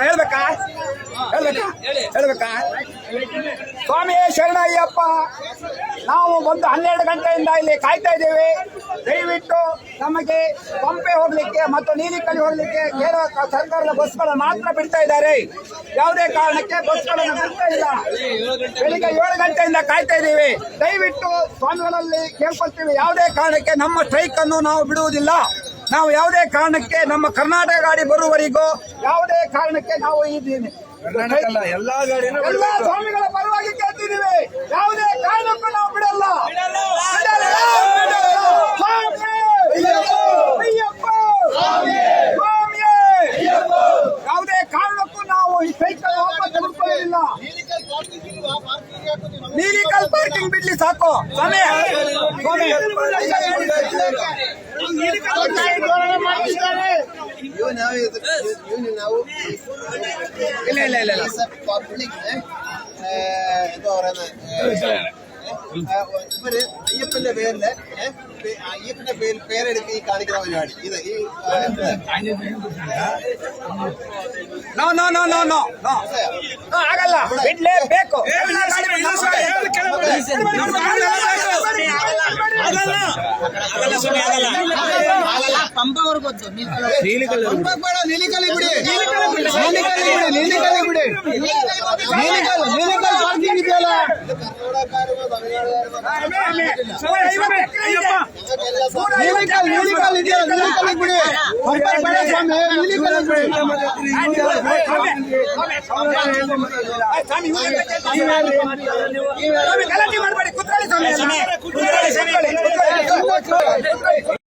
ಹೇಳ್ಬೇಕಾ ಸ್ವಾಮಿ ಶರಣಯ್ಯಪ್ಪ, ನಾವು ಒಂದು 12 ಗಂಟೆಯಿಂದ ಇಲ್ಲಿ ಕಾಯ್ತಾ ಇದ್ದೇವೆ. ದಯವಿಟ್ಟು ನಮಗೆ ಪಂಪೆ ಹೋಗ್ಲಿಕ್ಕೆ ಮತ್ತು ನೀಲಿಕಲಿ ಹೋಗ್ಲಿಕ್ಕೆ ಕೇರಳ ಸರ್ಕಾರದ ಬಸ್ಗಳು ಮಾತ್ರ ಬಿಡ್ತಾ ಇದ್ದಾರೆ. ಯಾವುದೇ ಕಾರಣಕ್ಕೆ ಬಸ್ಗಳನ್ನು ಬಿಡ್ತಾ ಇಲ್ಲ. ಬೆಳಿಗ್ಗೆ 7 ಗಂಟೆಯಿಂದ ಕಾಯ್ತಾ ಇದ್ದೇವೆ. ದಯವಿಟ್ಟು ಸ್ವಾಮಿಗಳಲ್ಲಿ ಕೇಳ್ಕೊಳ್ತೀವಿ, ಯಾವುದೇ ಕಾರಣಕ್ಕೆ ನಮ್ಮ ಸ್ಟ್ರೈಕ್ ಅನ್ನು ನಾವು ಬಿಡುವುದಿಲ್ಲ. ನಾವು ಯಾವುದೇ ಕಾರಣಕ್ಕೆ ನಮ್ಮ ಕರ್ನಾಟಕ ಗಾಡಿ ಬರುವವರೆಗೂ ಯಾವುದೇ ಕಾರಣಕ್ಕೆ ನಾವು ಎಲ್ಲಾ ಸ್ವಾಮಿಗಳ ಪರವಾಗಿ ಕೇಳ್ತಿದ್ದೀವಿ. ಯಾವುದೇ ಕಾರಣಕ್ಕೂ ನಾವು ಬಿಡಲ್ಲ. ಯಾವುದೇ ಕಾರಣಕ್ಕೂ ನಾವು ಈ ಸೈಕಲ್ ವಾಪಸ್ ತೆಗೆದುಕೊಳ್ಳಲಿಲ್ಲ. ನೀಲಿಕಲ್ ಪಾರ್ಕಿಂಗ್ ಬಿಡ್ಲಿ ಸಾಕು. ಸ್ವಾಮಿ ಇಲ್ಲ പബ്ലിക് എന്താ പറയുന്നത് അയ്യപ്പന്റെ പേരില് അയ്യപ്പന്റെ പേരെടുത്ത് ഈ കാണിക്കുന്ന പരിപാടി ഇത് ഈ ಆಗಲ್ಲ, ಬಿಡ್ಲೇಬೇಕು. ನೀಲಿಕಲಿ ಬಿಡಿ ಪಾರ್ಕಿಂಗ್ ಇದೆಯಲ್ಲ. ಗಲಾಟೆ ಮಾಡಬೇಡಿ, ಕುತ್ಕೊಳ್ಳಿ ಸ್ವಾಮಿ.